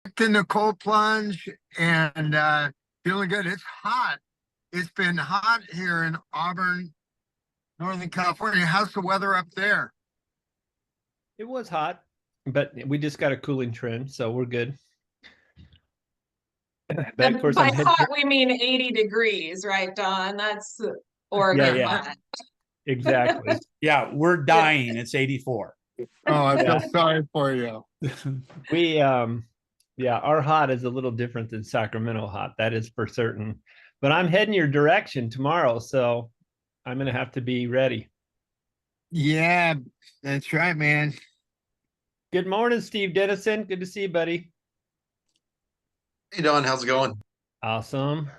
In the cold plunge and feeling good. It's hot. It's been hot here in Auburn, Northern California. How's the weather up there? It was hot, but we just got a cooling trend, so we're good. But of And course, by I'm heading. hot, we mean 80 degrees, right, Don? That's Yeah, Oregon yeah, hot. exactly. Yeah, we're dying. It's 84. Oh, I Yeah. feel sorry for you. We yeah, our hot is a little different than Sacramento hot, that is for certain. But I'm heading your direction tomorrow, so I'm gonna have to be ready. Yeah, that's right, man. Good morning, Steve Dennison. Good to see you, buddy. Hey Don, how's it going? Awesome.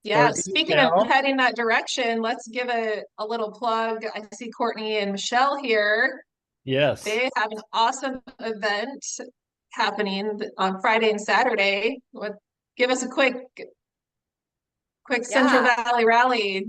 Yeah, Or speaking of Michelle. heading that direction, let's give a little plug. I see Courtney and Michelle here. Yes. They have an awesome event happening on Friday and Saturday. Give us a quick Central Valley rally.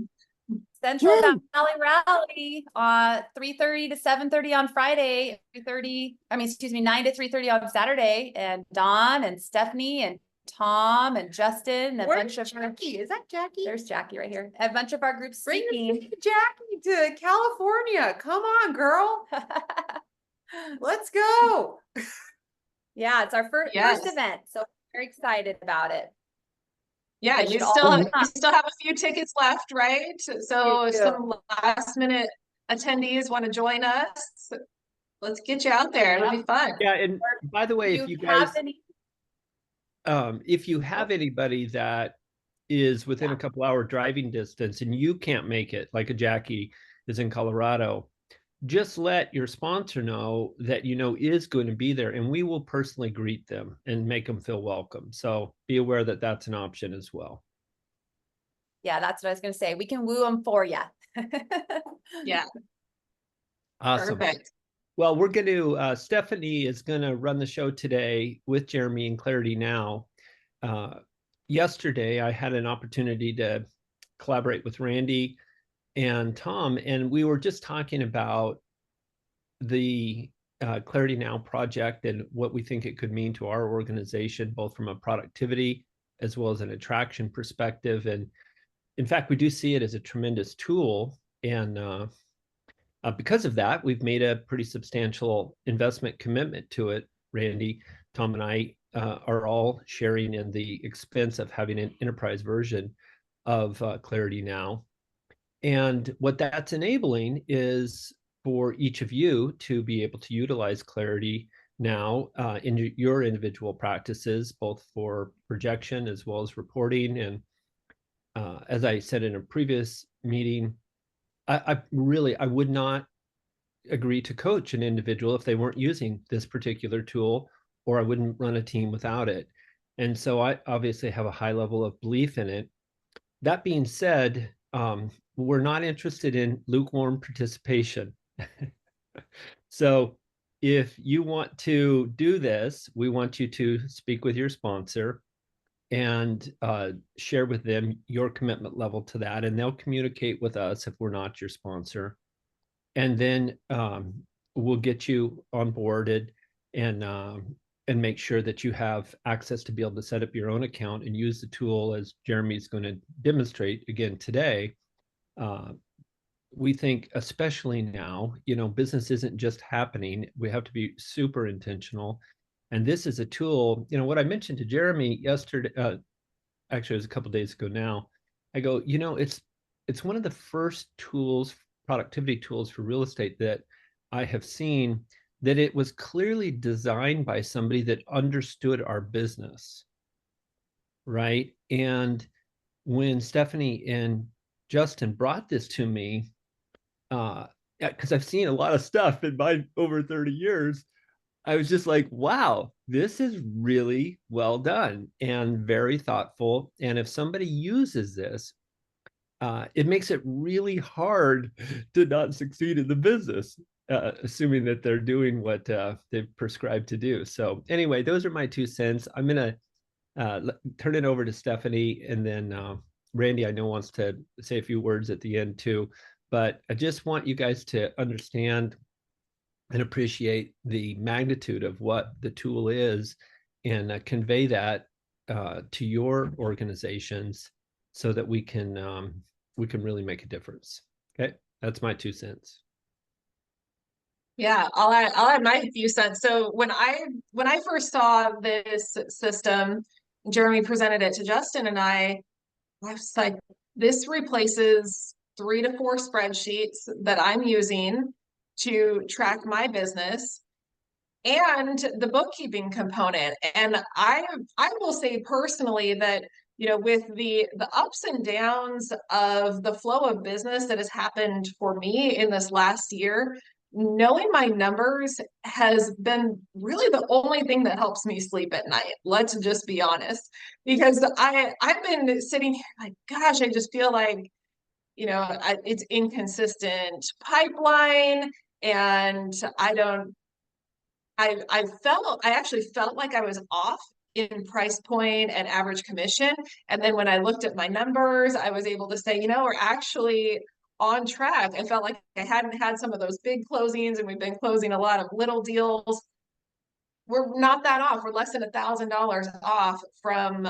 Central Valley Rally, 3:30 to 7:30 on Friday, 9 to 3:30 on Saturday. And Don and Stephanie and Tom and Justin, Where's Jackie? Is that Jackie? There's Jackie right here. A bunch of our groups Bring speaking. Jackie to California. Come on, girl. Let's go. Yeah, it's our first event, so very excited about it. Yeah, you still have a few tickets left, right? So if some last minute attendees want to join us, let's get you out there. It'll be fun. Yeah, and by the way, if you guys if you have anybody that is within a couple hour driving distance and you can't make it, like a Jackie is in Colorado, just let your sponsor know that is going to be there, and we will personally greet them and make them feel welcome. So be aware that that's an option as well. Yeah, that's what I was going to say. We can woo them for you. Yeah. Awesome. Perfect. Well, we're going to, Stephanie is going to run the show today with Jeremy and Clarity Now. Yesterday, I had an opportunity to collaborate with Randy and Tom, and we were just talking about the Clarity Now project and what we think it could mean to our organization, both from a productivity as well as an attraction perspective. And in fact, we do see it as a tremendous tool. And because of that, we've made a pretty substantial investment commitment to it. Randy, Tom, and I are all sharing in the expense of having an enterprise version of Clarity Now. And what that's enabling is for each of you to be able to utilize Clarity Now in your individual practices, both for projection as well as reporting. And as I said in a previous meeting, I would not agree to coach an individual if they weren't using this particular tool, or I wouldn't run a team without it. And so I obviously have a high level of belief in it. That being said, we're not interested in lukewarm participation. So if you want to do this, we want you to speak with your sponsor and share with them your commitment level to that, and they'll communicate with us if we're not your sponsor. And then we'll get you onboarded and make sure that you have access to be able to set up your own account and use the tool as Jeremy's going to demonstrate again today. We think, especially now, business isn't just happening. We have to be super intentional. And this is a tool, what I mentioned to Jeremy yesterday, actually it was a couple of days ago now, I go, it's one of the first tools, productivity tools for real estate that I have seen that it was clearly designed by somebody that understood our business, right? And when Stephanie and Justin brought this to me, because I've seen a lot of stuff in my over 30 years, I was just like, wow, this is really well done and very thoughtful. And if somebody uses this, it makes it really hard to not succeed in the business, assuming that they're doing what they've prescribed to do. So anyway, those are my 2 cents. I'm going to turn it over to Stephanie, and then Randy, I know, wants to say a few words at the end too. But I just want you guys to understand and appreciate the magnitude of what the tool is, and convey that to your organizations so that we can really make a difference. Okay, that's my 2 cents. Yeah, I'll add my few cents. So when I first saw this system, Jeremy presented it to Justin and I was like, this replaces 3 to 4 spreadsheets that I'm using to track my business and the bookkeeping component. And I will say personally that, you know, with the ups and downs of the flow of business that has happened for me in this last year, knowing my numbers has been really the only thing that helps me sleep at night. Let's just be honest, because I've been sitting here like, gosh, I just feel like, you know, it's inconsistent pipeline, and I actually felt like I was off in price point and average commission. And then when I looked at my numbers, I was able to say, you know, we're actually on track. I felt like I hadn't had some of those big closings, and we've been closing a lot of little deals. We're not that off. We're less than $1,000 off from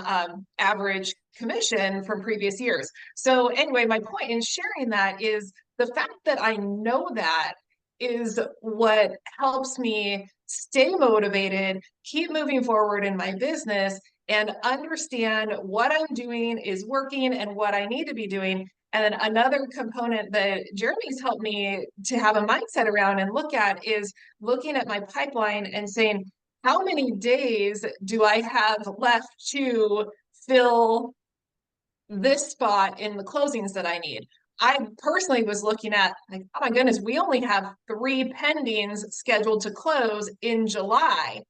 average commission from previous years. So anyway, my point in sharing that is the fact that I know that is what helps me stay motivated, keep moving forward in my business, and understand what I'm doing is working and what I need to be doing. And then another component that Jeremy's helped me to have a mindset around and look at is looking at my pipeline and saying, how many days do I have left to fill this spot in the closings that I need? I personally was looking at like, oh my goodness, we only have 3 pendings scheduled to close in July.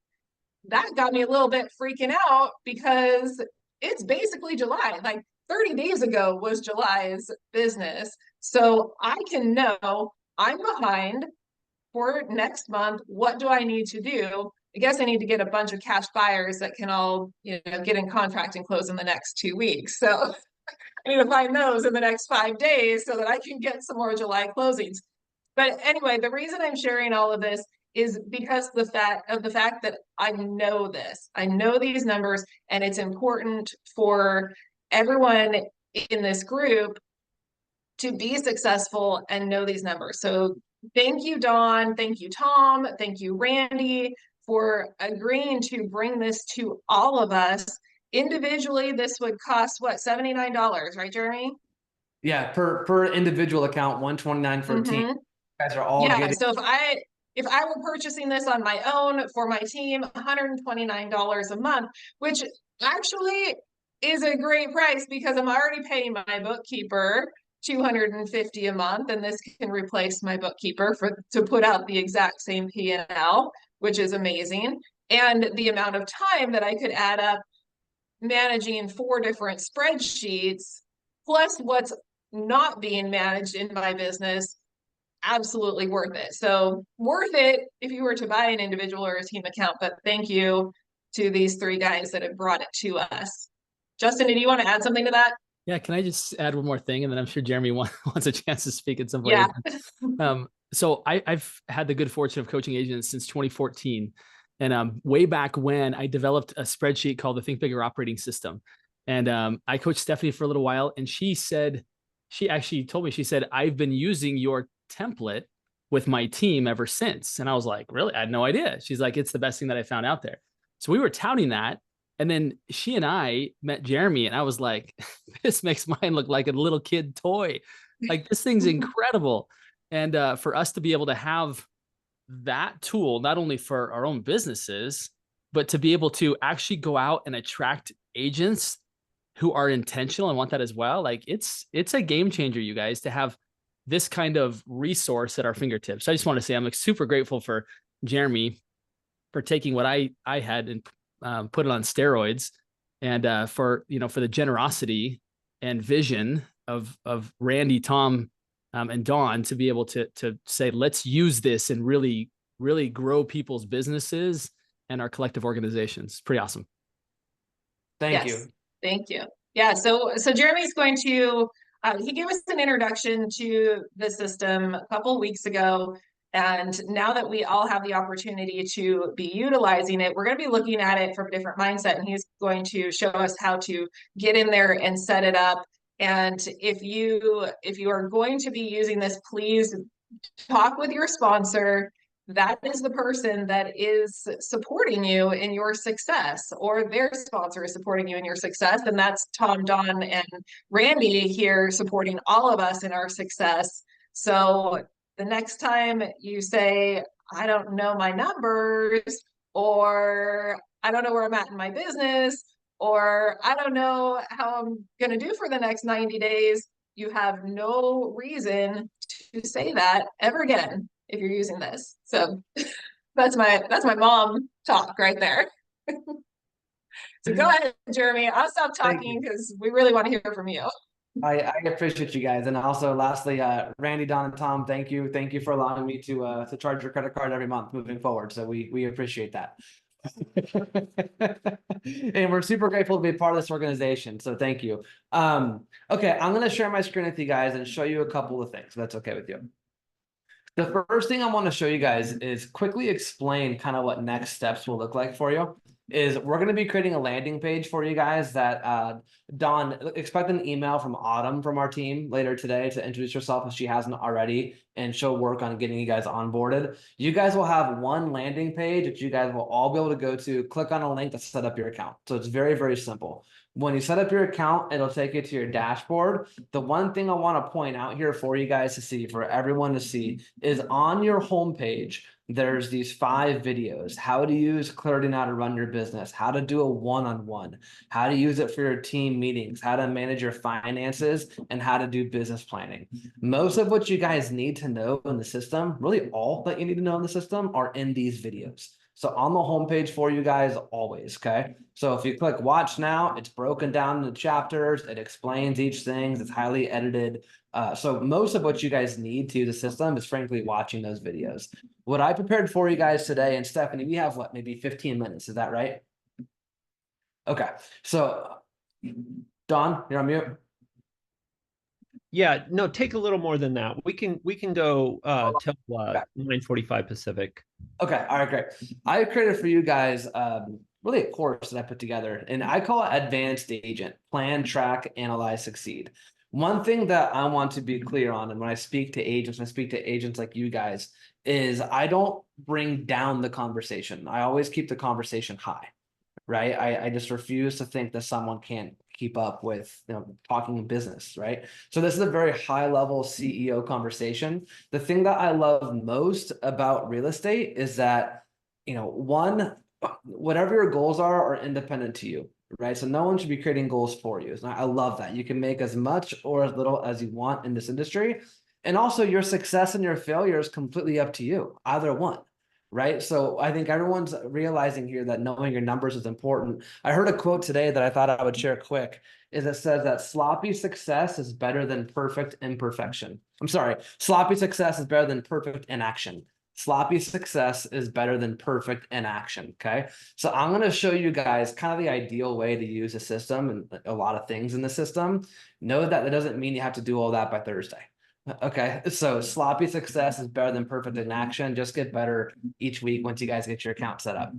That got me a little bit freaking out because it's basically July. Like 30 days ago was July's business. So I can know I'm behind for next month. What do I need to do? I guess I need to get a bunch of cash buyers that can all, you know, get in contract and close in the next 2 weeks. So I need to find those in the next 5 days so that I can get some more July closings. But anyway, the reason I'm sharing all of this is because the fact that I know this. I know these numbers, and it's important for everyone in this group to be successful and know these numbers. So thank you, Dawn. Thank you, Tom. Thank you, Randy, for agreeing to bring this to all of us. Individually, this would cost what, $79, right, Jeremy? Yeah, per individual account, 129 for a team. You guys are all getting. So if I were purchasing this on my own for my team, $129 a month, which actually is a great price because I'm already paying my bookkeeper $250 a month, and this can replace my bookkeeper to put out the exact same P&L, which is amazing. And the amount of time that I could add up managing 4 different spreadsheets, plus what's not being managed in my business, absolutely worth it. So worth it if you were to buy an individual or a team account, but thank you to these 3 guys that have brought it to us. Justin, did you want to add something to that? Yeah, can I just add one more thing, and then I'm sure Jeremy wants a chance to speak at some point. Yeah. So I've had the good fortune of coaching agents since 2014. And way back when, I developed a spreadsheet called the Think Bigger Operating System. And I coached Stephanie for a little while, and she actually told me, she said, I've been using your template with my team ever since. And I was like, really? I had no idea. She's like, it's the best thing that I found out there. So we were touting that. And then she and I met Jeremy, and I was like, this makes mine look like a little kid toy. Like, this thing's incredible. And for us to be able to have that tool, not only for our own businesses, but to be able to actually go out and attract agents who are intentional and want that as well. Like, it's a game changer, you guys, to have this kind of resource at our fingertips. So I just want to say I'm like super grateful for Jeremy for taking what I had and put it on steroids, and for the generosity and vision of Randy, Tom, and Dawn to be able to say, let's use this and really, really grow people's businesses and our collective organizations. Pretty awesome. Thank you. Thank you. Yeah. So Jeremy's going to, he gave us an introduction to the system a couple of weeks ago. And now that we all have the opportunity to be utilizing it, we're going to be looking at it from a different mindset. And he's going to show us how to get in there and set it up. And if you are going to be using this, please talk with your sponsor. That is the person that is supporting you in your success, or their sponsor is supporting you in your success. And that's Tom, Don, and Randy here supporting all of us in our success. So the next time you say, I don't know my numbers, or I don't know where I'm at in my business, or I don't know how I'm going to do for the next 90 days, you have no reason to say that ever again if you're using this. So that's my mom talk right there. So go ahead, Jeremy. I'll stop talking because we really want to hear from you. I appreciate you guys. And also lastly, Randy, Don, and Tom, thank you. Thank you for allowing me to charge your credit card every month moving forward. So we appreciate that. And we're super grateful to be part of this organization. So thank you. Okay, I'm going to share my screen with you guys and show you a couple of things. If that's okay with you. The first thing I want to show you guys is quickly explain kind of what next steps will look like for you. Is we're going to be creating a landing page for you guys that Dawn, expect an email from Autumn from our team later today to introduce herself if she hasn't already, and she'll work on getting you guys onboarded. You guys will have one landing page that you guys will all be able to go to, click on a link to set up your account. So it's very, very simple. When you set up your account, it'll take you to your dashboard. The one thing I want to point out here for you guys to see, for everyone to see, is on your homepage, there's these 5 videos: how to use Clarity Now to run your business, how to do a one-on-one, how to use it for your team meetings, how to manage your finances, and how to do business planning. Most of what you guys need to know in the system, really all that you need to know in the system, are in these videos. So on the homepage for you guys always, okay? So if you click watch now, it's broken down into chapters. It explains each thing. It's highly edited. So most of what you guys need to use the system is frankly watching those videos. What I prepared for you guys today, and Stephanie, we have what, maybe 15 minutes. Is that right? Okay. So Don, you're on mute. Yeah, no, take a little more than that. We can go till 9:45 Pacific. Okay, all right, great. I created for you guys really a course that I put together, and I call it Advanced Agent: Plan, Track, Analyze, Succeed. One thing that I want to be clear on, and when I speak to agents like you guys, is I don't bring down the conversation. I always keep the conversation high, right? I just refuse to think that someone can't keep up with, talking in business, right? So this is a very high level CEO conversation. The thing that I love most about real estate is that, one, whatever your goals are independent to you, right? So no one should be creating goals for you. I love that. You can make as much or as little as you want in this industry. And also your success and your failure is completely up to you, either one. Right. So I think everyone's realizing here that knowing your numbers is important. I heard a quote today that I thought I would share quick, is it says that sloppy success is better than perfect imperfection. I'm sorry. Sloppy success is better than perfect inaction. Sloppy success is better than perfect inaction. Okay. So I'm going to show you guys kind of the ideal way to use the system and a lot of things in the system. Know that doesn't mean you have to do all that by Thursday. Okay, so sloppy success is better than perfect inaction. Just get better each week once you guys get your account set up.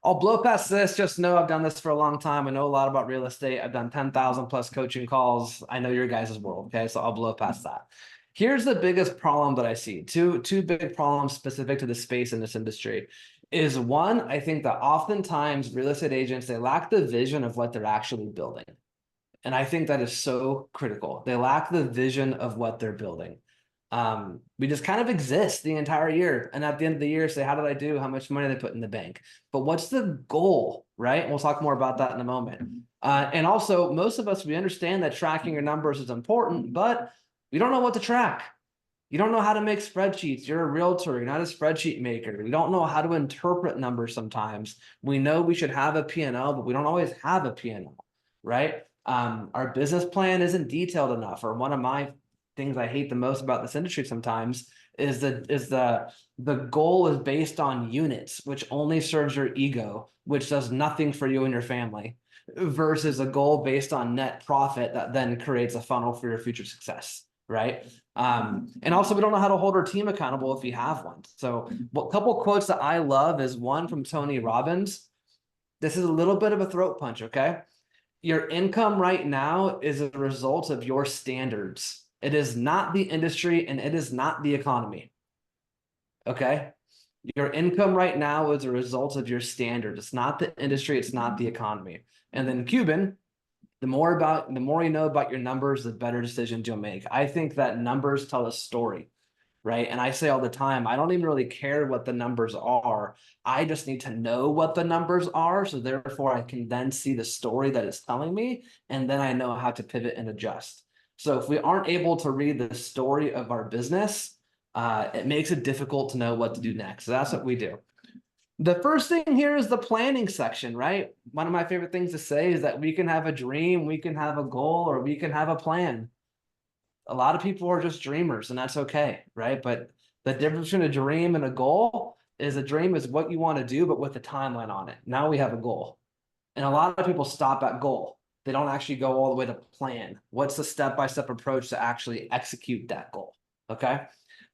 I'll blow past this. Just know I've done this for a long time. I know a lot about real estate. I've done 10,000 plus coaching calls. I know your guys' world. Okay, so I'll blow past that. Here's the biggest problem that I see. Two big problems specific to the space in this industry is, one, I think that oftentimes real estate agents, they lack the vision of what they're actually building. And I think that is so critical. They lack the vision of what they're building. We just kind of exist the entire year. And at the end of the year, say, how did I do? How much money did I put in the bank? But what's the goal, right? And we'll talk more about that in a moment. And also, most of us, we understand that tracking your numbers is important, but we don't know what to track. You don't know how to make spreadsheets. You're a realtor. You're not a spreadsheet maker. We don't know how to interpret numbers sometimes. We know we should have a P&L, but we don't always have a P&L, right? Our business plan isn't detailed enough. Or one of my things I hate the most about this industry sometimes is the goal is based on units, which only serves your ego, which does nothing for you and your family, versus a goal based on net profit that then creates a funnel for your future success. right? And also we don't know how to hold our team accountable if we have one. So a couple quotes that I love is one from Tony Robbins. This is a little bit of a throat punch, okay? Your income right now is a result of your standards. It is not the industry and it is not the economy. Okay? Your income right now is a result of your standards. It's not the industry, it's not the economy. And then Cuban, the more you know about your numbers, the better decisions you'll make. I think that numbers tell a story, right? And I say all the time, I don't even really care what the numbers are. I just need to know what the numbers are. So therefore I can then see the story that it's telling me, and then I know how to pivot and adjust. So if we aren't able to read the story of our business, it makes it difficult to know what to do next. So that's what we do. The first thing here is the planning section, right? One of my favorite things to say is that we can have a dream, we can have a goal, or we can have a plan. A lot of people are just dreamers, and that's okay, right? But the difference between a dream and a goal is a dream is what you want to do, but with a timeline on it. Now we have a goal. And a lot of people stop at goal. They don't actually go all the way to plan. What's the step-by-step approach to actually execute that goal? Okay.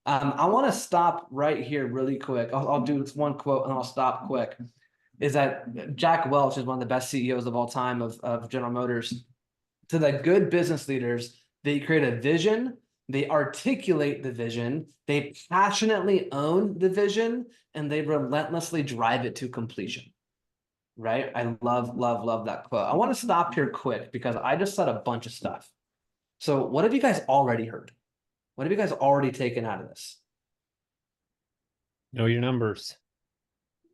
I want to stop right here really quick. I'll do this one quote and I'll stop quick. Is that Jack Welch is one of the best CEOs of all time of General Motors. To the good business leaders, they create a vision, they articulate the vision, they passionately own the vision, and they relentlessly drive it to completion. Right? I love that quote. I want to stop here quick because I just said a bunch of stuff. So what have you guys already heard? What have you guys already taken out of this? Know your numbers.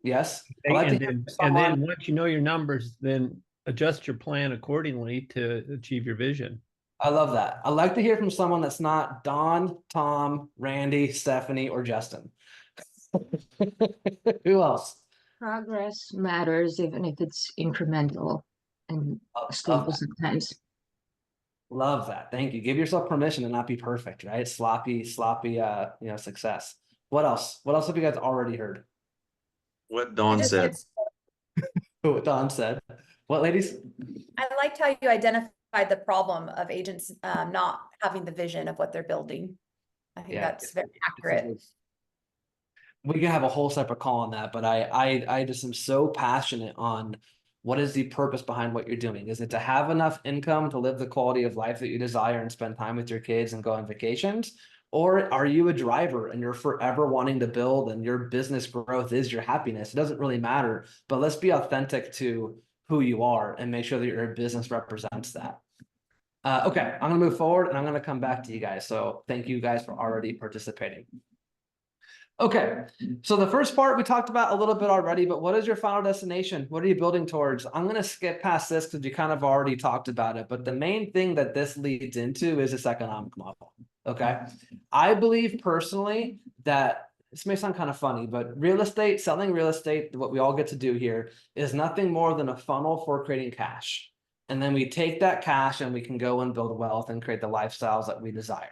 Yes. And then once you know your numbers, then adjust your plan accordingly to achieve your vision. I love that. I'd like to hear from someone that's not Don, Tom, Randy, Stephanie, or Justin. Who else? Progress matters, even if it's incremental and slow sometimes. Love that. Thank you. Give yourself permission to not be perfect, right? Sloppy, success. What else? What else have you guys already heard? What Dawn said. What Dawn said. What, ladies? I liked how you identified the problem of agents not having the vision of what they're building. I think that's very accurate. We can have a whole separate call on that, but I just am so passionate on what is the purpose behind what you're doing. Is it to have enough income to live the quality of life that you desire and spend time with your kids and go on vacations? Or are you a driver and you're forever wanting to build and your business growth is your happiness? It doesn't really matter, but let's be authentic to who you are and make sure that your business represents that. Okay, I'm gonna move forward and I'm gonna come back to you guys. So thank you guys for already participating. Okay, so the first part we talked about a little bit already, but what is your final destination? What are you building towards? I'm going to skip past this because we kind of already talked about it, but the main thing that this leads into is this economic model. Okay, I believe personally that this may sound kind of funny, but selling real estate, what we all get to do here is nothing more than a funnel for creating cash. And then we take that cash and we can go and build wealth and create the lifestyles that we desire.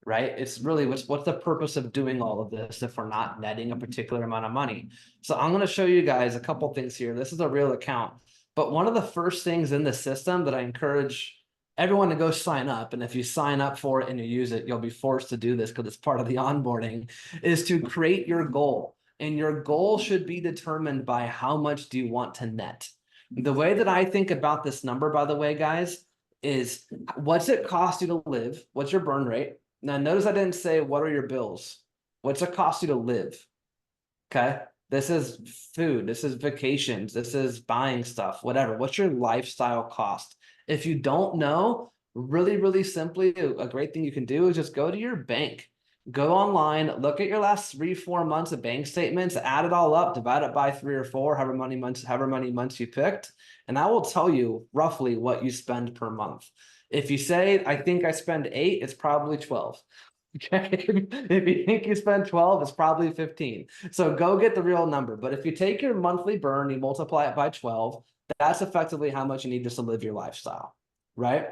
Right? It's really what's the purpose of doing all of this if we're not netting a particular amount of money? So I'm going to show you guys a couple things here. This is a real account, but one of the first things in the system that I encourage everyone to go sign up, and if you sign up for it and you use it, you'll be forced to do this because it's part of the onboarding, is to create your goal. And your goal should be determined by how much do you want to net. The way that I think about this number, by the way, guys, is what's it cost you to live? What's your burn rate? Now, notice I didn't say, what are your bills? What's it cost you to live? Okay. This is food. This is vacations. This is buying stuff, whatever. What's your lifestyle cost? If you don't know, really simply, a great thing you can do is just go to your bank. Go online, look at your last 3-4 months of bank statements, add it all up, divide it by 3 or 4, however many months you picked, and that will tell you roughly what you spend per month. If you say, I think I spend 8, it's probably 12. Okay. If you think you spend 12, it's probably 15. So go get the real number. But if you take your monthly burn, you multiply it by 12, that's effectively how much you need just to live your lifestyle, right?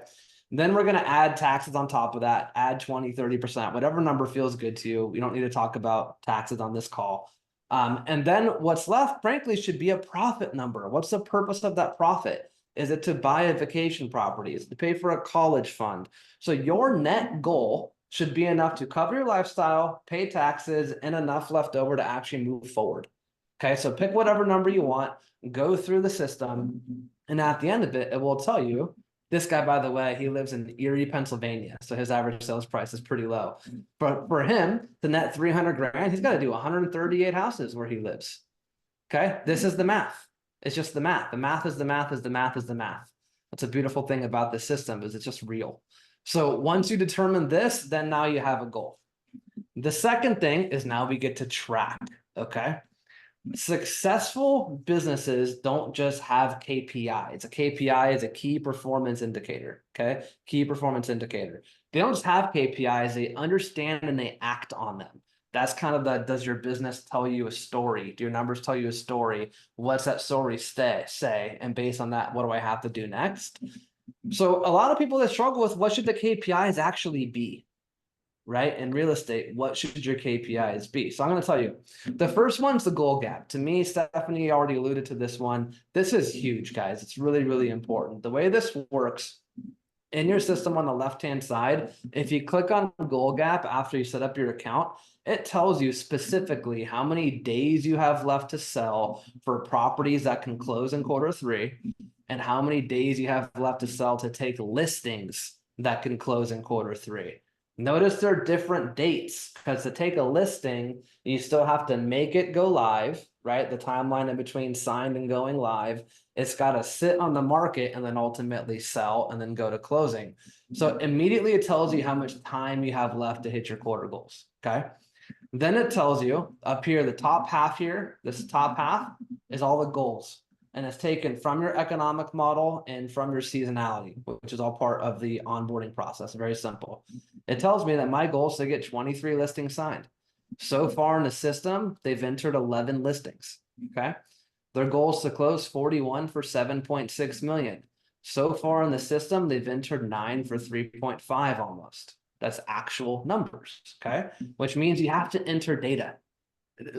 Then we're going to add taxes on top of that, add 20, 30%, whatever number feels good to you. We don't need to talk about taxes on this call. And then what's left, frankly, should be a profit number. What's the purpose of that profit? Is it to buy a vacation property? Is it to pay for a college fund? So your net goal should be enough to cover your lifestyle, pay taxes, and enough left over to actually move forward. Okay, so pick whatever number you want, go through the system, and at the end of it, it will tell you, this guy, by the way, he lives in Erie, Pennsylvania, so his average sales price is pretty low. But for him to net 300 grand, he's got to do 138 houses where he lives. Okay, this is the math. It's just the math. The math is the math is the math is the math. That's a beautiful thing about this system, is it's just real. So once you determine this, then now you have a goal. The second thing is now we get to track. Okay. Successful businesses don't just have KPIs. A KPI is a key performance indicator. Okay. Key performance indicator. They don't just have KPIs, they understand and they act on them. That's kind of the, does your business tell you a story? Do your numbers tell you a story? What's that story say? And based on that, what do I have to do next? So a lot of people that struggle with what should the KPIs actually be? Right? In real estate, what should your KPIs be? So I'm going to tell you, the first one's the goal gap. To me, Stephanie already alluded to this one. This is huge, guys. It's really, really important. The way this works in your system on the left-hand side, if you click on goal gap after you set up your account, it tells you specifically how many days you have left to sell for properties that can close in Q3 and how many days you have left to sell to take listings that can close in Q3. Notice there are different dates, because to take a listing, you still have to make it go live, right? The timeline in between signed and going live. It's got to sit on the market and then ultimately sell and then go to closing. So immediately it tells you how much time you have left to hit your quarter goals. Okay. Then it tells you up here, the top half here, this top half is all the goals. And it's taken from your economic model and from your seasonality, which is all part of the onboarding process. Very simple. It tells me that my goal is to get 23 listings signed. So far in the system, they've entered 11 listings. Okay. Their goal is to close 41 for 7.6 million. So far in the system, they've entered 9 for 3.5 almost. That's actual numbers. Okay. Which means you have to enter data.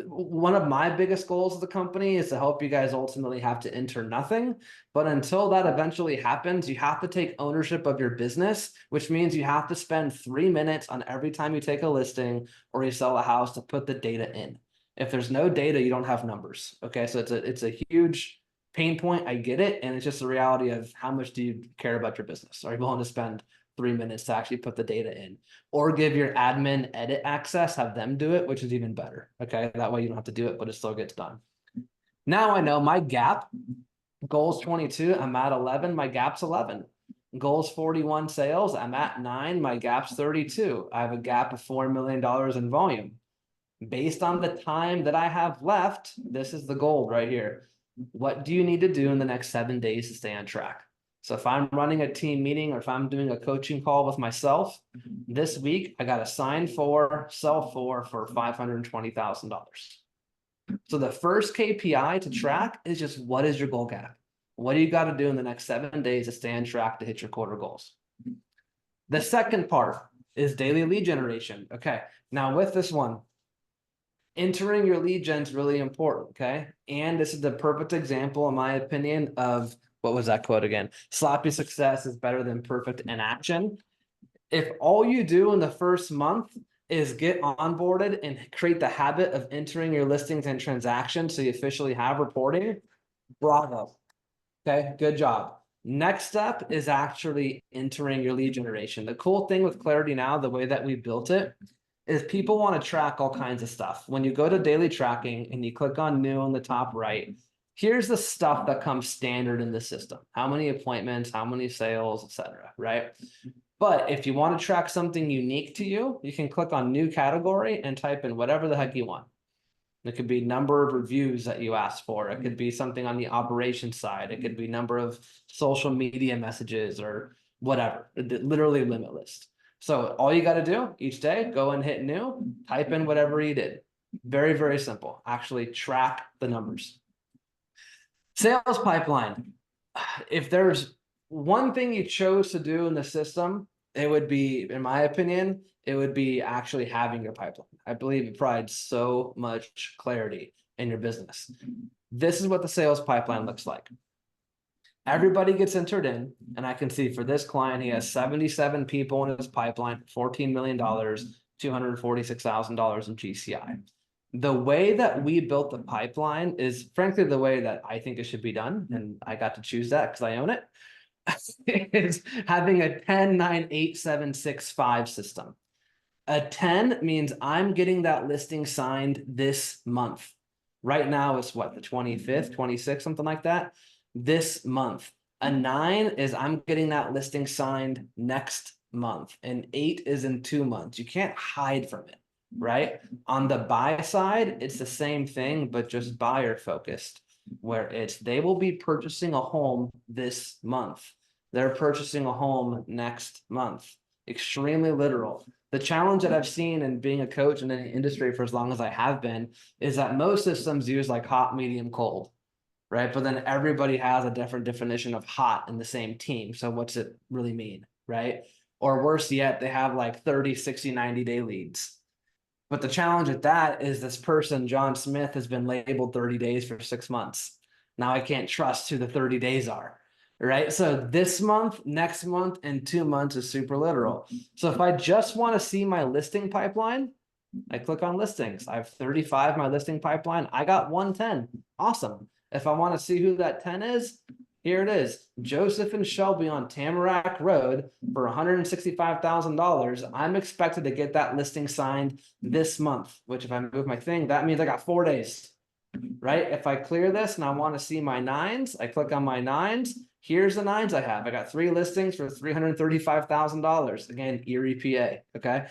One of my biggest goals of the company is to help you guys ultimately have to enter nothing. But until that eventually happens, you have to take ownership of your business, which means you have to spend 3 minutes on every time you take a listing or you sell a house to put the data in. If there's no data, you don't have numbers. Okay, so it's a huge pain point. I get it. And it's just the reality of how much do you care about your business? Are you willing to spend 3 minutes to actually put the data in, or give your admin edit access, have them do it, which is even better. Okay. That way you don't have to do it, but it still gets done. Now I know my gap goals 22. I'm at 11. My gap's 11. Goals 41 sales. I'm at 9. My gap's 32. I have a gap of $4 million in volume. Based on the time that I have left, this is the goal right here. What do you need to do in the next 7 days to stay on track? So if I'm running a team meeting or if I'm doing a coaching call with myself, this week I got to sign 4, sell 4 for $520,000. So the first KPI to track is just, what is your goal gap? What do you got to do in the next 7 days to stay on track to hit your quarter goals? The second part is daily lead generation. Okay. Now with this one, entering your lead gen is really important. Okay. And this is the perfect example, in my opinion, of, what was that quote again? Sloppy success is better than perfect inaction. If all you do in the first month is get onboarded and create the habit of entering your listings and transactions so you officially have reporting, bravo. Okay, good job. Next step is actually entering your lead generation. The cool thing with Clarity Now, the way that we built it, is people want to track all kinds of stuff. When you go to daily tracking and you click on new on the top right, here's the stuff that comes standard in the system. How many appointments, how many sales, etc. Right? But if you want to track something unique to you, you can click on new category and type in whatever the heck you want. It could be number of reviews that you asked for. It could be something on the operations side. It could be number of social media messages or whatever. Literally limitless. So all you got to do each day, go and hit new, type in whatever you did. Very, very simple. Actually track the numbers. Sales pipeline. If there's one thing you chose to do in the system, it would be, in my opinion, it would be actually having your pipeline. I believe it provides so much clarity in your business. This is what the sales pipeline looks like. Everybody gets entered in, and I can see for this client, he has 77 people in his pipeline, $14 million, $246,000 in GCI. The way that we built the pipeline is frankly the way that I think it should be done, and I got to choose that because I own it. Is having a 10, 9, 8, 7, 6, 5 system. A 10 means I'm getting that listing signed this month. Right now it's what, the 25th, 26th, something like that. This month. A 9 is I'm getting that listing signed next month. An 8 is in 2 months. You can't hide from it, right? On the buy side, it's the same thing, but just buyer focused, where it's they will be purchasing a home this month. They're purchasing a home next month. Extremely literal. The challenge that I've seen in being a coach in the industry for as long as I have been is that most systems use like hot, medium, cold, right? But then everybody has a different definition of hot in the same team. So what's it really mean, right? Or worse yet, they have like 30, 60, 90-day leads. But the challenge with that is this person, John Smith, has been labeled 30 days for 6 months. Now I can't trust who the 30 days are, right? So this month, next month, and 2 months is super literal. So if I just want to see my listing pipeline, I click on listings. I have 35 my listing pipeline. I got 110. Awesome. If I want to see who that 10 is, here it is. Joseph and Shelby on Tamarack Road for $165,000. I'm expected to get that listing signed this month, which if I move my thing, that means I got 4 days, right? If I clear this and I want to see my 9s, I click on my 9s. Here's the 9s I have. I got 3 listings for $335,000. Again, Erie, PA. Okay.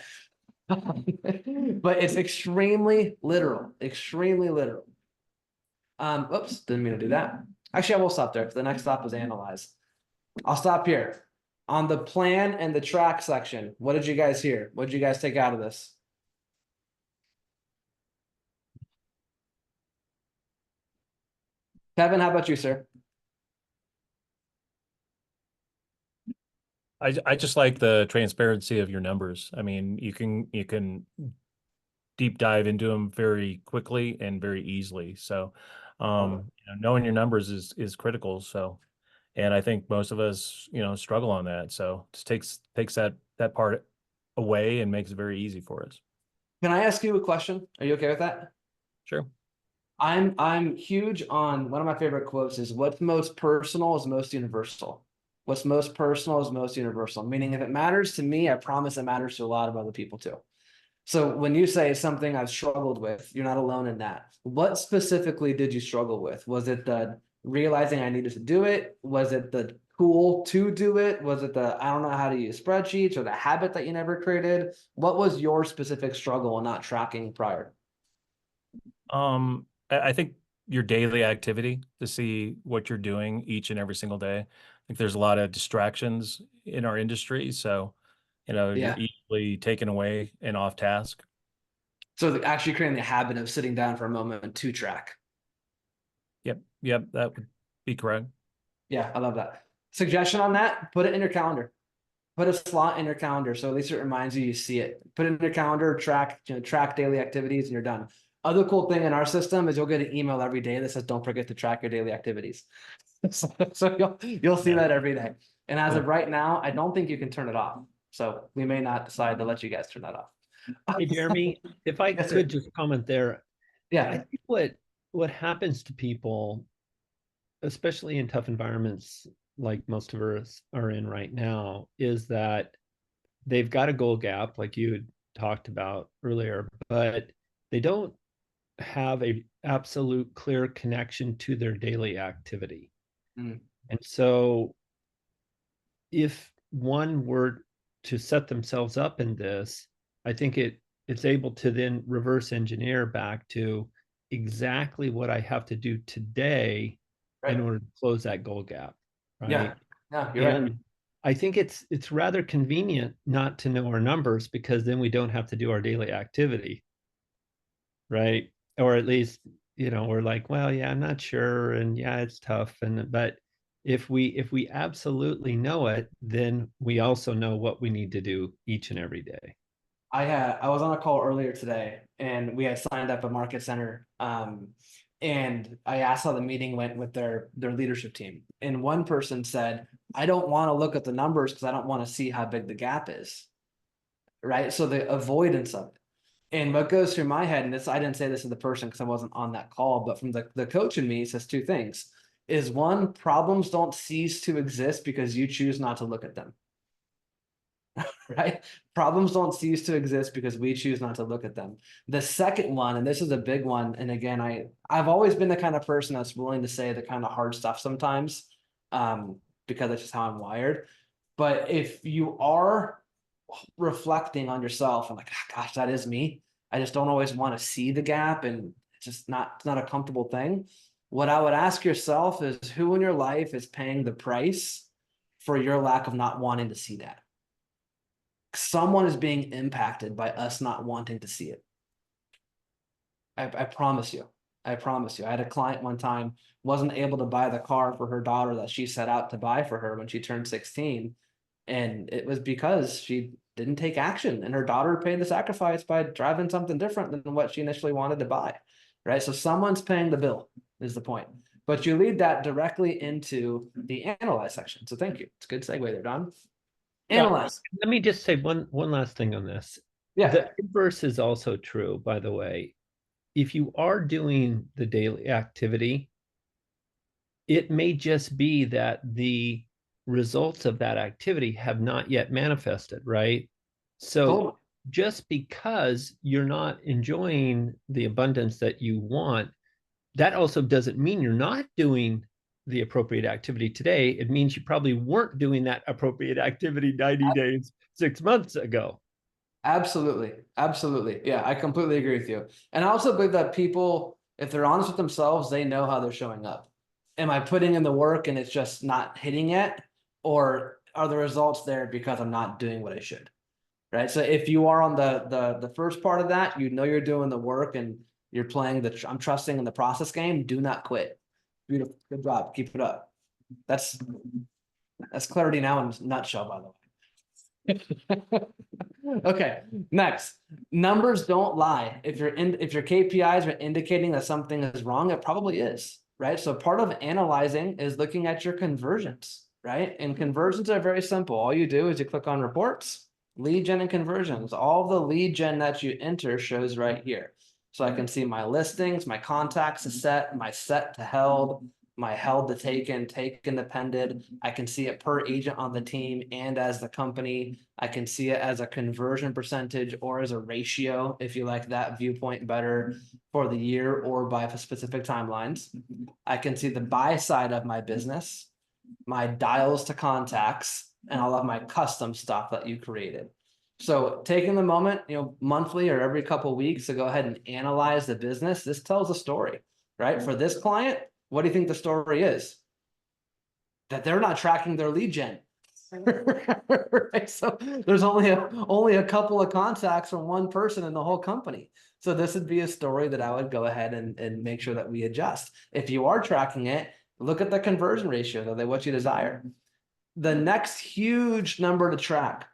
But it's extremely literal, extremely literal. Oops, didn't mean to do that. Actually, I will stop there because the next stop is analyze. I'll stop here. On the plan and the track section, what did you guys hear? What did you guys take out of this? Kevin, how about you, sir? I just like the transparency of your numbers. I mean, you can deep dive into them very quickly and very easily. So, knowing your numbers is critical. So, and I think most of us, struggle on that. So, just takes that part away and makes it very easy for us. Can I ask you a question? Are you okay with that? Sure. I'm huge on one of my favorite quotes is what's most personal is most universal. What's most personal is most universal. Meaning if it matters to me, I promise it matters to a lot of other people too. So when you say something I've struggled with, you're not alone in that. What specifically did you struggle with? Was it the realizing I needed to do it? Was it the tool to do it? Was it the, I don't know how to use spreadsheets or the habit that you never created? What was your specific struggle in not tracking prior? I think your daily activity to see what you're doing each and every single day. I think there's a lot of distractions in our industry. So, you're easily taken away and off task. So actually creating the habit of sitting down for a moment to track. Yep, that would be correct. Yeah, I love that. Suggestion on that, put it in your calendar. Put a slot in your calendar. So at least it reminds you see it. Put it in your calendar, track daily activities, and you're done. Other cool thing in our system is you'll get an email every day that says, don't forget to track your daily activities. So you'll see that every day. And as of right now, I don't think you can turn it off. So we may not decide to let you guys turn that off. Hey, Jeremy, if I could just comment there. Yeah. I think what happens to people, especially in tough environments like most of us are in right now, is that they've got a goal gap, like you had talked about earlier, but they don't have a absolute clear connection to their daily activity. And so if one were to set themselves up in this, I think it's able to then reverse engineer back to exactly what I have to do today in order to close that goal gap. Right. Yeah, you're right. I think it's rather convenient not to know our numbers because then we don't have to do our daily activity. Right. Or at least, we're like, well, yeah, I'm not sure. And yeah, it's tough. But if we absolutely know it, then we also know what we need to do each and every day. I was on a call earlier today and we had signed up a market center And I asked how the meeting went with their leadership team. And one person said, I don't want to look at the numbers because I don't want to see how big the gap is. Right. So the avoidance of it. And what goes through my head, and this, I didn't say this to the person because I wasn't on that call, but from the coach in me says two things. Is one, problems don't cease to exist because you choose not to look at them. Right? Problems don't cease to exist because we choose not to look at them. The second one, and this is a big one, and again, I've always been the kind of person that's willing to say the kind of hard stuff sometimes, because that's just how I'm wired. But if you are reflecting on yourself and like, "Ah, gosh, that is me. I just don't always want to see the gap, and it's just not a comfortable thing." What I would ask yourself is, who in your life is paying the price for your lack of not wanting to see that? Someone is being impacted by us not wanting to see it. I promise you. I promise you. I had a client one time, wasn't able to buy the car for her daughter that she set out to buy for her when she turned 16. And it was because she didn't take action, and her daughter paid the sacrifice by driving something different than what she initially wanted to buy. Right. So someone's paying the bill is the point. But you lead that directly into the analyze section. So thank you. It's a good segue there, Don. Analyze. Let me just say one last thing on this. Yeah. The inverse is also true, by the way. If you are doing the daily activity, it may just be that the results of that activity have not yet manifested, right? So just because you're not enjoying the abundance that you want, that also doesn't mean you're not doing the appropriate activity today. It means you probably weren't doing that appropriate activity 90 days, 6 months ago. Absolutely. Absolutely. Yeah, I completely agree with you. And I also believe that people, if they're honest with themselves, they know how they're showing up. Am I putting in the work and it's just not hitting yet? Or are the results there because I'm not doing what I should? Right. So if you are on the first part of that, you know you're doing the work and you're playing I'm trusting in the process game, do not quit. Beautiful. Good job. Keep it up. That's clarity now in a nutshell, by the way. Okay, next. Numbers don't lie. If your KPIs are indicating that something is wrong, it probably is, right? So part of analyzing is looking at your conversions, right? And conversions are very simple. All you do is you click on reports, lead gen and conversions. All the lead gen that you enter shows right here. So I can see my listings, my contacts to set, my set to held, my held to taken to pended. I can see it per agent on the team and as the company. I can see it as a conversion percentage or as a ratio, if you like that viewpoint better, for the year or by specific timelines. I can see the buy side of my business, my dials to contacts, and all of my custom stuff that you created. So taking the moment, monthly or every couple of weeks to go ahead and analyze the business, this tells a story, right? For this client, what do you think the story is? That they're not tracking their lead gen. Right? So there's only a couple of contacts from one person in the whole company. So this would be a story that I would go ahead and make sure that we adjust. If you are tracking it, look at the conversion ratio that what you desire. The next huge number to track,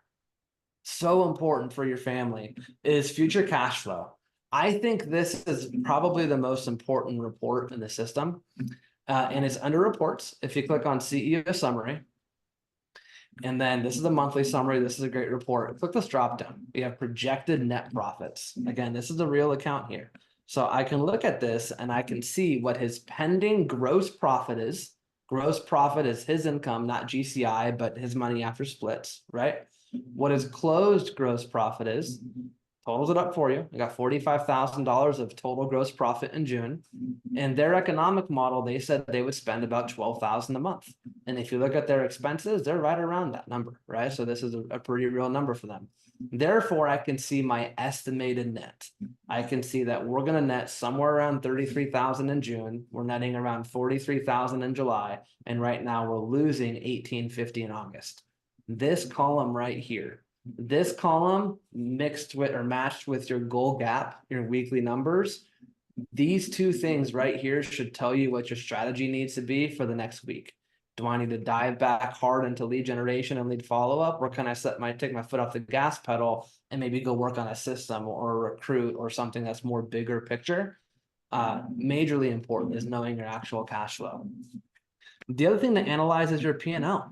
so important for your family, is future cash flow. I think this is probably the most important report in the system. And it's under reports. If you click on CEO summary, and then this is a monthly summary. This is a great report. Click this drop down. We have projected net profits. Again, this is a real account here. So I can look at this and I can see what his pending gross profit is. Gross profit is his income, not GCI, but his money after splits, right? What his closed gross profit is. Totals it up for you. I got $45,000 of total gross profit in June. And their economic model, they said they would spend about $12,000 a month. And if you look at their expenses, they're right around that number, right? So this is a pretty real number for them. Therefore, I can see my estimated net. I can see that we're going to net somewhere around $33,000 in June. We're netting around $43,000 in July. And right now we're losing $1,850 in August. This column right here. This column mixed with or matched with your goal gap, your weekly numbers. These two things right here should tell you what your strategy needs to be for the next week. Do I need to dive back hard into lead generation and lead follow-up, or can I take my foot off the gas pedal and maybe go work on a system or a recruit or something that's more bigger picture? Majorly important is knowing your actual cash flow. The other thing to analyze is your P&L.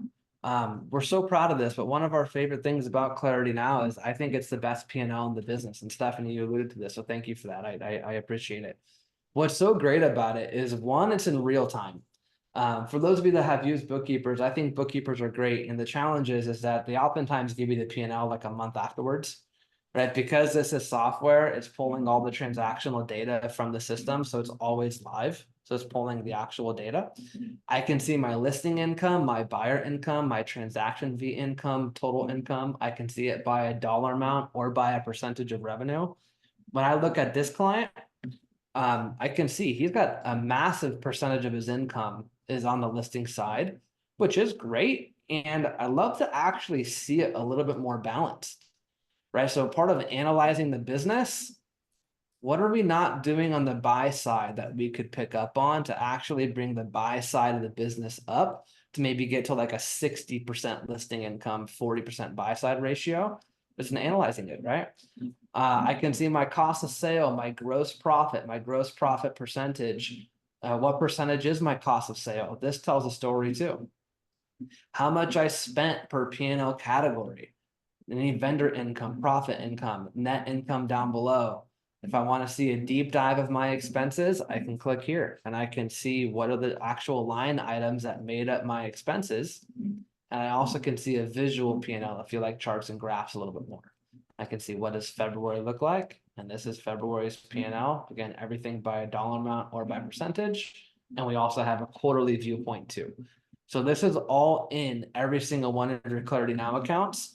We're so proud of this, but one of our favorite things about Clarity Now is I think it's the best P&L in the business. And Stephanie, you alluded to this, so thank you for that. I appreciate it. What's so great about it is, one, it's in real time. For those of you that have used bookkeepers, I think bookkeepers are great. And the challenge is that they oftentimes give you the P&L like a month afterwards, right? Because this is software, it's pulling all the transactional data from the system. So it's always live. So it's pulling the actual data. I can see my listing income, my buyer income, my transaction fee income, total income. I can see it by a dollar amount or by a percentage of revenue. When I look at this client, I can see he's got a massive percentage of his income is on the listing side, which is great. And I love to actually see it a little bit more balanced, right? So part of analyzing the business, what are we not doing on the buy side that we could pick up on to actually bring the buy side of the business up to maybe get to like a 60% listing income, 40% buy side ratio? It's an analyzing it, right? I can see my cost of sale, my gross profit percentage. What percentage is my cost of sale? This tells a story too. How much I spent per P&L category, any vendor income, profit income, net income down below. If I want to see a deep dive of my expenses, I can click here and I can see what are the actual line items that made up my expenses. And I also can see a visual P&L if you like charts and graphs a little bit more. I can see what does February look like. And this is February's P&L. Again, everything by a dollar amount or by percentage. And we also have a quarterly viewpoint too. So this is all in every single one of your Clarity Now accounts.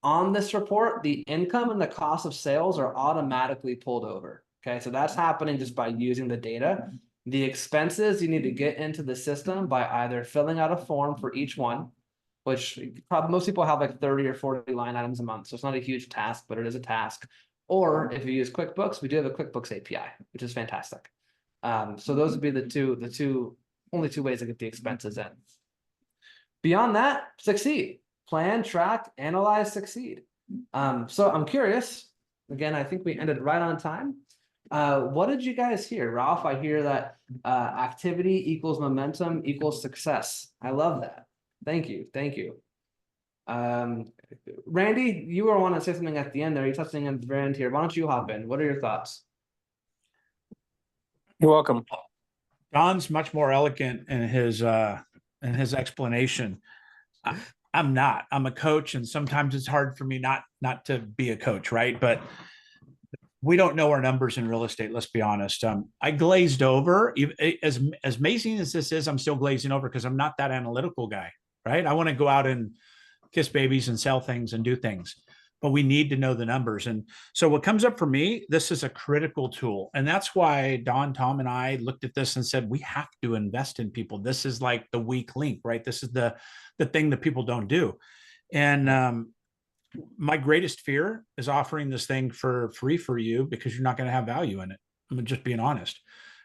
On this report, the income and the cost of sales are automatically pulled over. Okay, so that's happening just by using the data. The expenses you need to get into the system by either filling out a form for each one, which probably most people have like 30 or 40 line items a month. So it's not a huge task, but it is a task. Or if you use QuickBooks, we do have a QuickBooks API, which is fantastic. So those would be the only two ways to get the expenses in. Beyond that, succeed. Plan, track, analyze, succeed. So I'm curious. Again, I think we ended right on time. What did you guys hear? Ralph, I hear that activity equals momentum equals success. I love that. Thank you. Thank you. Randy, you were wanting to say something at the end there. You touched something at the very end here. Why don't you hop in? What are your thoughts? You're welcome. Don's much more elegant in his explanation. I'm not. I'm a coach, and sometimes it's hard for me not to be a coach, right? But we don't know our numbers in real estate. Let's be honest. I glazed over. As amazing as this is, I'm still glazing over because I'm not that analytical guy, right? I want to go out and kiss babies and sell things and do things, but we need to know the numbers. And so what comes up for me, this is a critical tool. And that's why Don, Tom, and I looked at this and said, we have to invest in people. This is like the weak link, right? This is the thing that people don't do. And my greatest fear is offering this thing for free for you because you're not going to have value in it. I'm just being honest.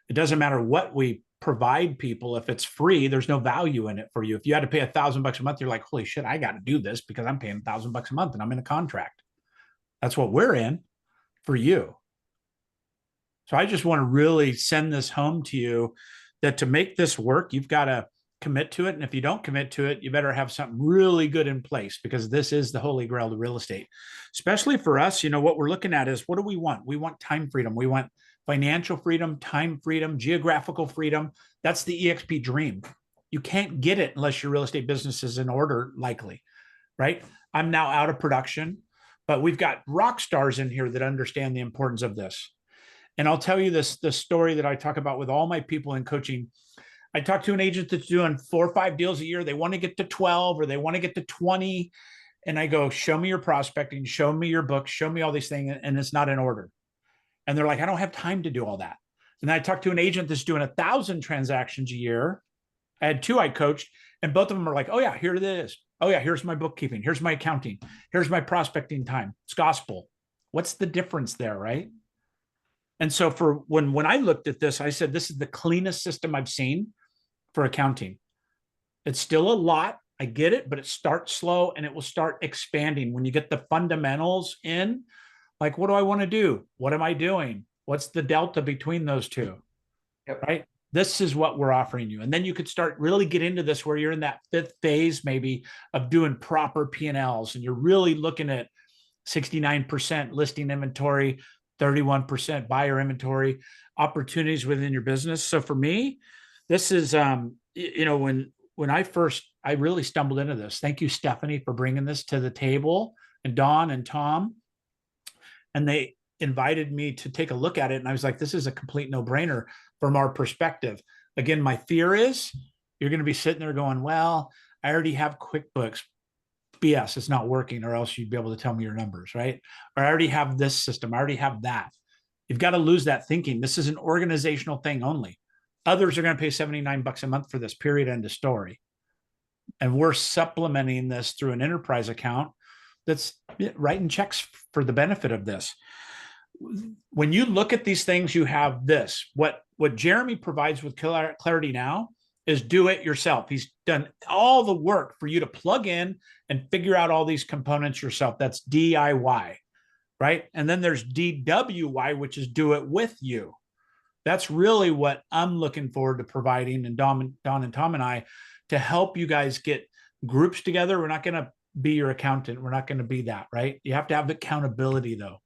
It doesn't matter what we provide people. If it's free, there's no value in it for you. If you had to pay $1,000 a month, you're like, holy shit, I got to do this because I'm paying $1,000 a month and I'm in a contract. That's what we're in for you. So I just want to really send this home to you that to make this work, you've got to commit to it. And if you don't commit to it, you better have something really good in place because this is the holy grail of real estate, especially for us. You know, what we're looking at is what do we want? We want time freedom. We want financial freedom, time freedom, geographical freedom. That's the EXP dream. You can't get it unless your real estate business is in order, likely, right? I'm now out of production, but we've got rock stars in here that understand the importance of this. And I'll tell you the story that I talk about with all my people in coaching. I talk to an agent that's doing 4 or 5 deals a year. They want to get to 12 or they want to get to 20. And I go, show me your prospecting, show me your book, show me all these things. And it's not in order. And they're like, I don't have time to do all that. And I talked to an agent that's doing 1,000 transactions a year. I had 2 I coached, and both of them are like, oh yeah, here it is. Oh yeah, here's my bookkeeping. Here's my accounting. Here's my prospecting time. It's gospel. What's the difference there, right? And so for when I looked at this, I said, this is the cleanest system I've seen for accounting. It's still a lot. I get it, but it starts slow and it will start expanding when you get the fundamentals in. Like, what do I want to do? What am I doing? What's the delta between those two? Yep. right? This is what we're offering you. And then you could start really get into this where you're in that 5th phase, maybe, of doing proper P&Ls. And you're really looking at 69% listing inventory, 31% buyer inventory, opportunities within your business. So for me, this is, when I really stumbled into this. Thank you, Stephanie, for bringing this to the table, and Dawn and Tom. And they invited me to take a look at it. And I was like, this is a complete no-brainer from our perspective. Again, my fear is you're going to be sitting there going, well, I already have QuickBooks. BS, it's not working, or else you'd be able to tell me your numbers, right? Or I already have this system. I already have that. You've got to lose that thinking. This is an organizational thing only. Others are going to pay $79 a month for this, period, end of story. And we're supplementing this through an enterprise account that's writing checks for the benefit of this. When you look at these things, you have this. What Jeremy provides with Clarity Now is do it yourself. He's done all the work for you to plug in and figure out all these components yourself. That's DIY, right? And then there's DWY, which is do it with you. That's really what I'm looking forward to providing, and Don and Tom and I, to help you guys get groups together. We're not going to be your accountant. We're not going to be that, right? You have to have accountability, though.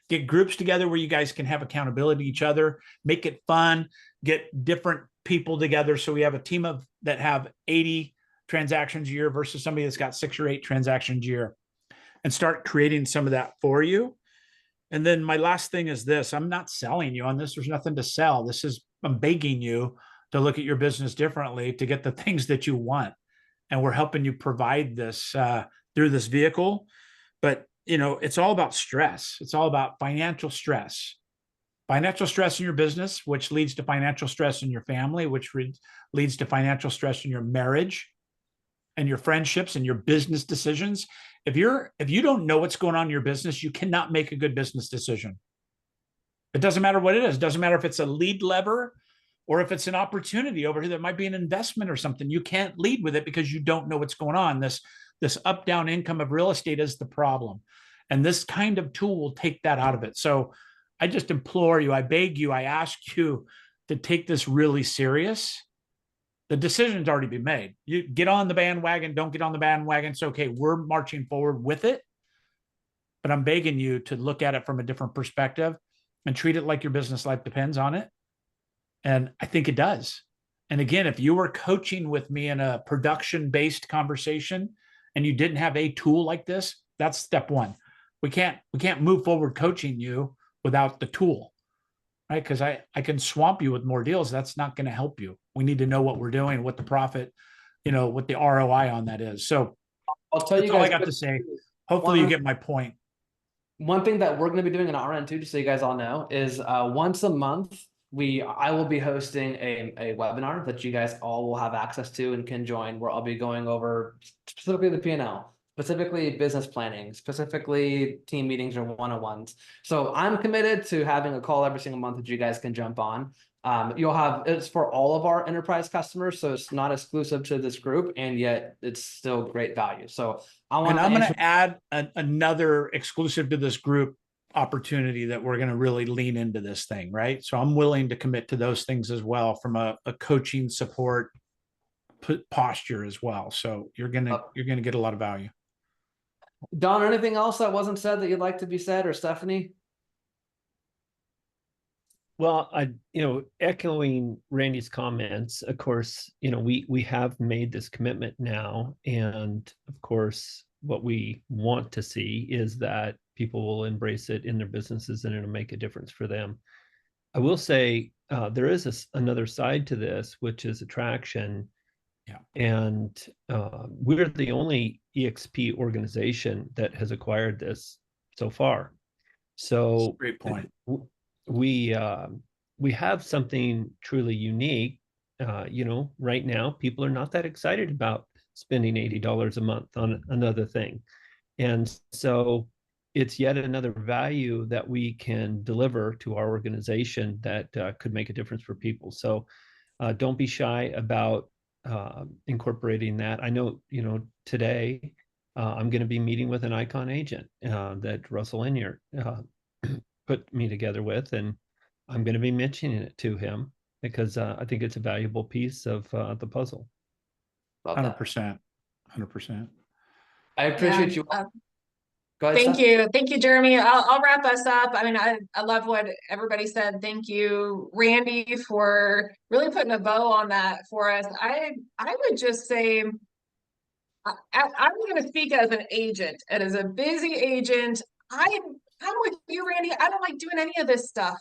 Get groups together where you guys can have accountability to each other, make it fun, get different people together. So we have a team that have 80 transactions a year versus somebody that's got 6 or 8 transactions a year, and start creating some of that for you. And then my last thing is this. I'm not selling you on this. There's nothing to sell. I'm begging you to look at your business differently to get the things that you want. And we're helping you provide this through this vehicle. But, it's all about stress. It's all about financial stress. Financial stress in your business, which leads to financial stress in your family, which leads to financial stress in your marriage and your friendships and your business decisions. If you don't know what's going on in your business, you cannot make a good business decision. It doesn't matter what it is. It doesn't matter if it's a lead lever or if it's an opportunity over here that might be an investment or something. You can't lead with it because you don't know what's going on. This up-down income of real estate is the problem. And this kind of tool will take that out of it. So I just implore you, I beg you, I ask you to take this really serious. The decision's already been made. You get on the bandwagon, don't get on the bandwagon. It's okay. We're marching forward with it. But I'm begging you to look at it from a different perspective and treat it like your business life depends on it. And I think it does. And again, if you were coaching with me in a production-based conversation and you didn't have a tool like this, that's step one. We can't move forward coaching you without the tool, right? Because I can swamp you with more deals. That's not going to help you. We need to know what we're doing, what the profit, what the ROI on that is. So I'll tell you that's guys all I got to say. Hopefully you get my point. One thing that we're going to be doing in our end too, just so you guys all know, is once a month, I will be hosting a webinar that you guys all will have access to and can join, where I'll be going over specifically the P&L, specifically business planning, specifically team meetings or one-on-ones. So I'm committed to having a call every single month that you guys can jump on. It's for all of our enterprise customers, so it's not exclusive to this group, and yet it's still great value. So I'm going to add another exclusive to this group opportunity that we're going to really lean into this thing, right? So I'm willing to commit to those things as well from a coaching support posture as well. So you're going to get a lot of value. Don, anything else that wasn't said that you'd like to be said, or Stephanie? Well, echoing Randy's comments, of course, we have made this commitment now. And of course, what we want to see is that people will embrace it in their businesses and it'll make a difference for them. I will say there is another side to this, which is attraction. Yeah. And we're the only EXP organization that has acquired this so far. So great point. We have something truly unique. Right now, people are not that excited about spending $80 a month on another thing. And so it's yet another value that we can deliver to our organization that could make a difference for people. So don't be shy about incorporating that. I know, today I'm going to be meeting with an icon agent that Russell Enyart put me together with, and I'm going to be mentioning it to him. because I think it's a valuable piece of the puzzle. Love that. 100%. 100%. I appreciate you. Go ahead, Thank Steph. you. Thank you, Jeremy. I'll wrap us up. I mean, I love what everybody said. Thank you, Randy, for really putting a bow on that for us. I would just say, I'm going to speak as an agent and as a busy agent. I'm with you, Randy. I don't like doing any of this stuff.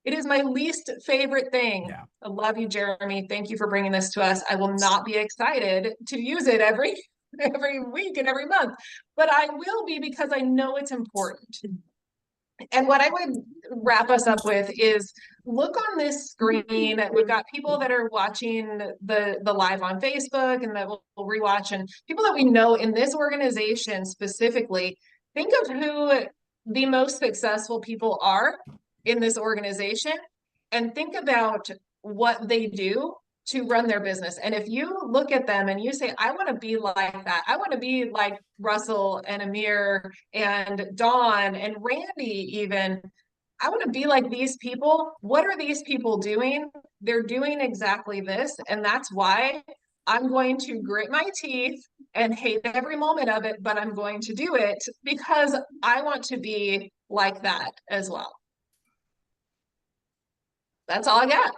It is my least favorite thing. Yeah. I love you, Jeremy. Thank you for bringing this to us. I will not be excited to use it every week and every month, but I will be because I know it's important. And what I would wrap us up with is look on this screen. We've got people that are watching the live on Facebook and that will rewatch, and people that we know in this organization specifically. Think of who the most successful people are in this organization and think about what they do to run their business. And if you look at them and you say, I want to be like that, I want to be like Russell and Amir and Dawn and Randy even, I want to be like these people. What are these people doing? They're doing exactly this. And that's why I'm going to grit my teeth and hate every moment of it, but I'm going to do it because I want to be like that as well. That's all I got.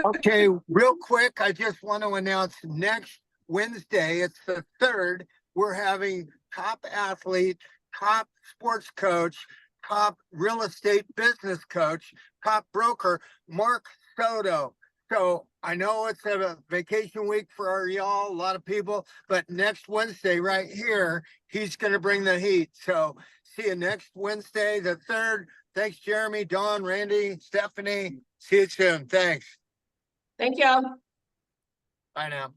Okay, real quick, I just want to announce next Wednesday, it's the 3rd, we're having top athlete, top sports coach, top real estate business coach, top broker, Mark Soto. So I know it's a vacation week for y'all, a lot of people, but next Wednesday right here, he's going to bring the heat. So see you next Wednesday, the 3rd. Thanks, Jeremy, Dawn, Randy, Stephanie. See you soon. Thanks. Thank you. Bye now.